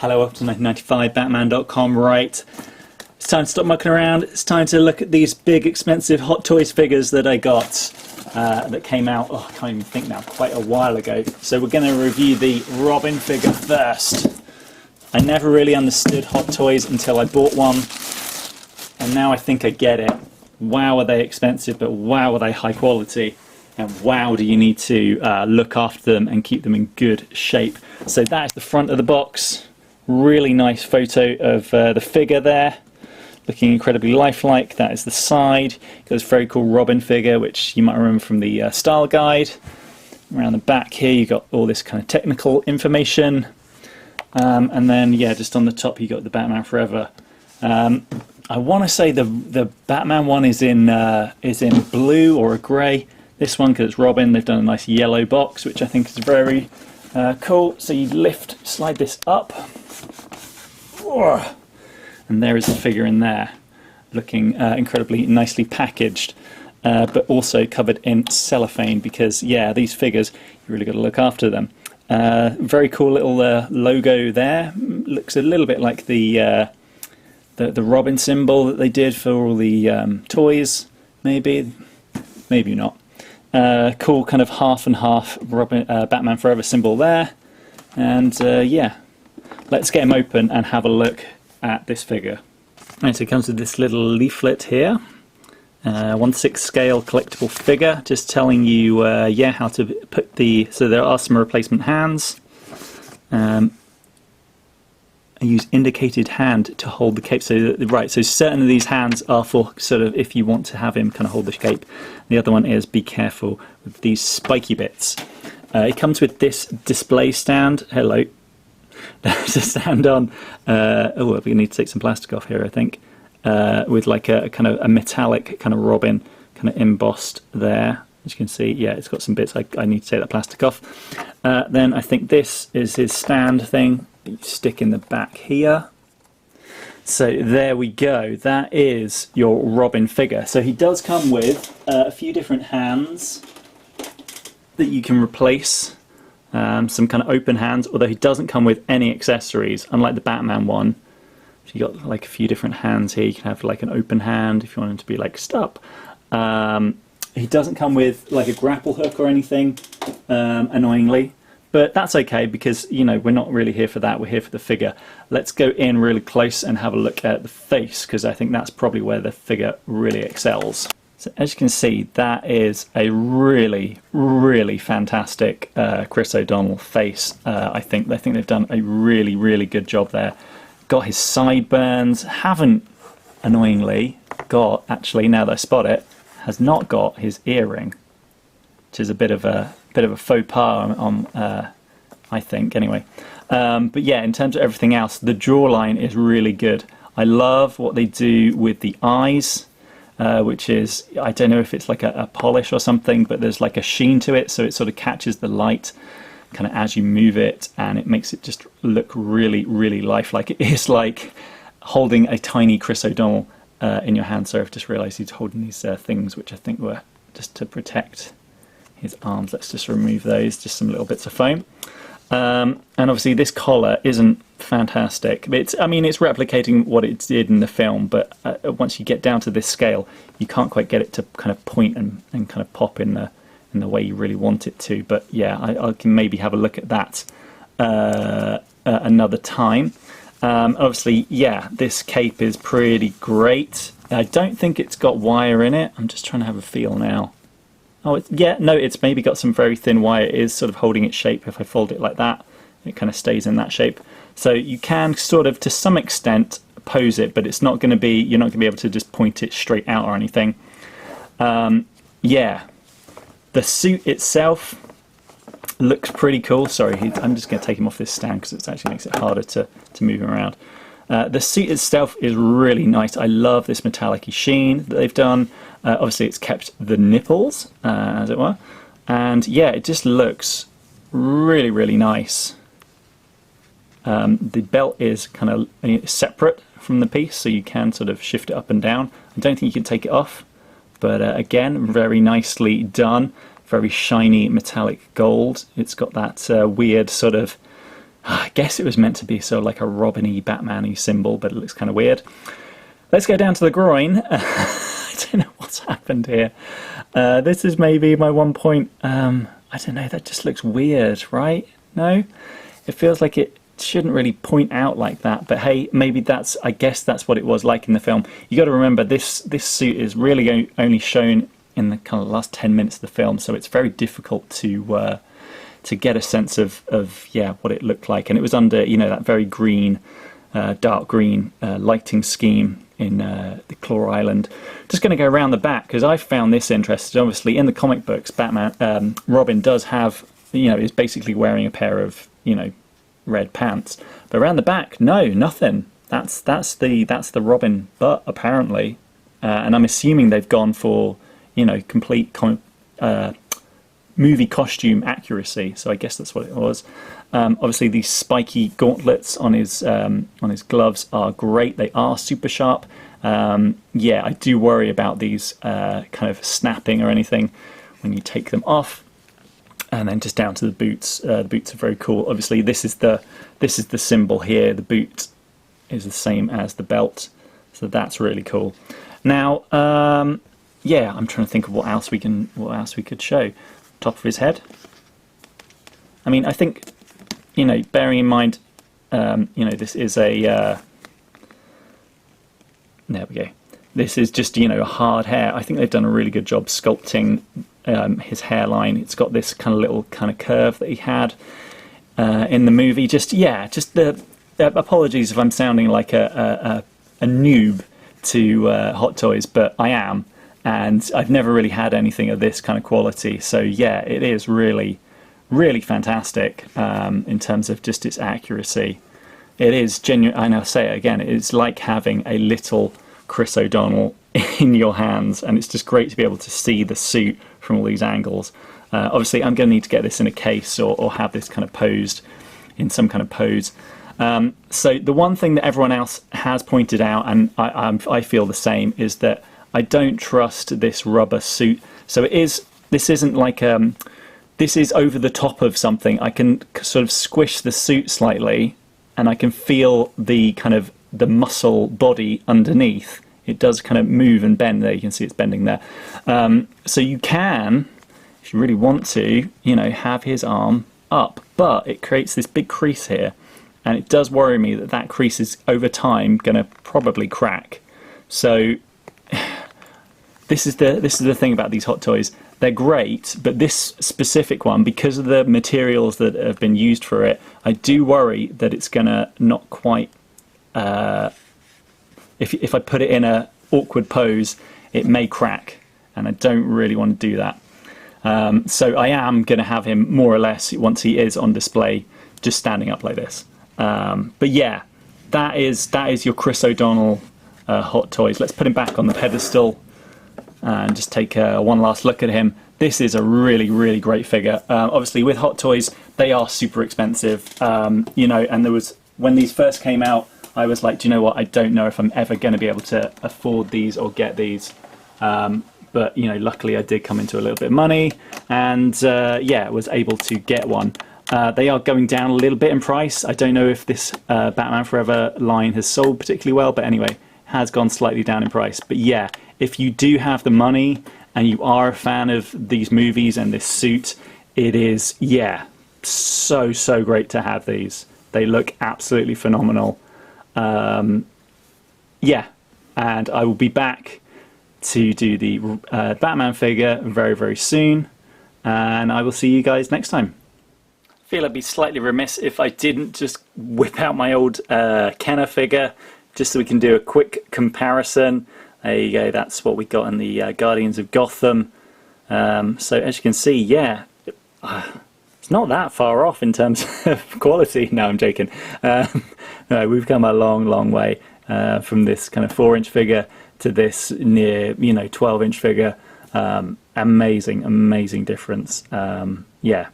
Hello, welcome to 1995batman.com. Right, it's time to stop mucking around. It's time to look at these big, expensive Hot Toys figures that I got that came out, I can't even think now, quite a while ago. So we're going to review the Robin figure first. I never really understood Hot Toys until I bought one, and now I think I get it. Wow, are they expensive, but wow, are they high quality. And wow, do you need to look after them and keep them in good shape. So that is the front of the box. Really nice photo of the figure there, looking incredibly lifelike. That is the side. Got this very cool Robin figure, which you might remember from the style guide. Around the back here, you got all this kind of technical information, and then yeah, just on the top you got the Batman Forever. I want to say the Batman one is in blue or a grey. This one, because it's Robin, they've done a nice yellow box, which I think is very cool. So you slide this up, and there is the figure in there, looking incredibly nicely packaged, but also covered in cellophane, because yeah, these figures, you really got to look after them. Very cool little logo there. Looks a little bit like the Robin symbol that they did for all the toys, maybe not. Cool kind of half and half Robin, Batman Forever symbol there, and yeah, let's get him open and have a look at this figure. Right, so it comes with this little leaflet here, 1/6 scale collectible figure, just telling you yeah, how to put so there are some replacement hands. I use indicated hand to hold the cape. So right, so certain of these hands are for sort of if you want to have him kind of hold the cape. The other one is be careful with these spiky bits. It comes with this display stand. Hello. To stand on. Oh, we need to take some plastic off here, I think. With like a kind of a metallic kind of Robin kind of embossed there. As you can see, yeah, it's got some bits. I need to take that plastic off. Then I think this is his stand thing. You stick in the back here. So there we go, that is your Robin figure. So he does come with a few different hands that you can replace, some kind of open hands, although he doesn't come with any accessories, unlike the Batman one. So you got like a few different hands here. You can have like an open hand if you want him to be like stop. He doesn't come with like a grapple hook or anything, annoyingly. But that's okay, because, you know, we're not really here for that, we're here for the figure. Let's go in really close and have a look at the face, because I think that's probably where the figure really excels. So as you can see, that is a really, really fantastic Chris O'Donnell face. I think they've done a really, really good job there. Got his sideburns, haven't, annoyingly, got, actually, now that I spot it, has not got his earring, which is a bit of a faux pas on I think, anyway. But yeah, in terms of everything else, the jawline is really good. I love what they do with the eyes, which is, I don't know if it's like a polish or something, but there's like a sheen to it, so it sort of catches the light kind of as you move it, and it makes it just look really, really lifelike. It is like holding a tiny Chris O'Donnell in your hand. So I've just realised he's holding these things, which I think were just to protect his arms. Let's just remove those, just some little bits of foam. And obviously this collar isn't fantastic. I mean, it's replicating what it did in the film, but once you get down to this scale, you can't quite get it to kind of point and kind of pop in the way you really want it to. But yeah, I can maybe have a look at that another time. Obviously, yeah, this cape is pretty great. I don't think it's got wire in it. I'm just trying to have a feel now. Oh, yeah, no, it's maybe got some very thin wire. It is sort of holding its shape. If I fold it like that, it kind of stays in that shape. So you can sort of, to some extent, pose it, but it's not going to be, you're not going to be able to just point it straight out or anything. Yeah, the suit itself looks pretty cool. Sorry, I'm just going to take him off this stand because it actually makes it harder to move him around. The suit itself is really nice. I love this metallic-y sheen that they've done. Obviously it's kept the nipples, as it were, and yeah, it just looks really, really nice. The belt is kind of separate from the piece, so you can sort of shift it up and down. I don't think you can take it off, but again, very nicely done. Very shiny metallic gold. It's got that weird sort of I guess it was meant to be sort of like a Robin-y, Batman-y symbol, but it looks kind of weird. Let's go down to the groin. I don't know what's happened here. This is maybe my 1 point. I don't know, that just looks weird, right? No? It feels like it shouldn't really point out like that, but hey, maybe I guess that's what it was like in the film. You got to remember, this suit is really only shown in the kind of last 10 minutes of the film, so it's very difficult to get a sense of yeah, what it looked like. And it was under, you know, that very green, dark green lighting scheme in the Claw Island. Just going to go around the back because I found this interesting. Obviously, in the comic books, Robin does have, you know, is basically wearing a pair of, you know, red pants. But around the back, no, nothing. That's the Robin butt apparently, and I'm assuming they've gone for, you know, complete movie costume accuracy. So I guess that's what it was. Obviously, these spiky gauntlets on his gloves are great. They are super sharp. Yeah, I do worry about these kind of snapping or anything when you take them off. And then just down to the boots. The boots are very cool. Obviously, this is the symbol here. The boot is the same as the belt, so that's really cool. Now, yeah, I'm trying to think of what else we could show. Top of his head. I mean, I think, you know, bearing in mind, you know, this is a. There we go. This is just, you know, a hard hair. I think they've done a really good job sculpting his hairline. It's got this kind of little kind of curve that he had in the movie. Just, yeah, just the apologies if I'm sounding like a noob to Hot Toys, but I am, and I've never really had anything of this kind of quality. So yeah, it is really, really fantastic in terms of just its accuracy. It is genuine, and I'll say it again, it's like having a little Chris O'Donnell in your hands, and it's just great to be able to see the suit from all these angles. Obviously, I'm going to need to get this in a case or have this kind of posed in some kind of pose. So the one thing that everyone else has pointed out, and I feel the same, is that I don't trust this rubber suit. So this isn't like this is over the top of something. I can sort of squish the suit slightly, and I can feel the kind of the muscle body underneath. It does kind of move and bend. There you can see it's bending there. So you can, if you really want to, you know, have his arm up, but it creates this big crease here, and it does worry me that that crease is over time going to probably crack. So this is the thing about these Hot Toys. They're great, but this specific one, because of the materials that have been used for it, I do worry that it's going to not quite. If I put it in a awkward pose, it may crack, and I don't really want to do that. So I am going to have him more or less, once he is on display, just standing up like this. But yeah, that is your Chris O'Donnell Hot Toys. Let's put him back on the pedestal and just take one last look at him. This is a really, really great figure. Obviously, with Hot Toys, they are super expensive. You know, and there was, when these first came out, I was like, do you know what? I don't know if I'm ever going to be able to afford these or get these. But, you know, luckily I did come into a little bit of money, and yeah, was able to get one. They are going down a little bit in price. I don't know if this Batman Forever line has sold particularly well, but anyway, has gone slightly down in price. But yeah, if you do have the money and you are a fan of these movies and this suit, it is, yeah, so great to have these. They look absolutely phenomenal. Yeah, and I will be back to do the Batman figure very, very soon, and I will see you guys next time. I feel I'd be slightly remiss if I didn't just whip out my old Kenner figure, just so we can do a quick comparison. There you go, that's what we got in the Guardians of Gotham. So as you can see, yeah, it's not that far off in terms of quality. No, I'm joking. No, we've come a long way from this kind of 4-inch figure to this near, you know, 12-inch figure. Amazing difference. Yeah,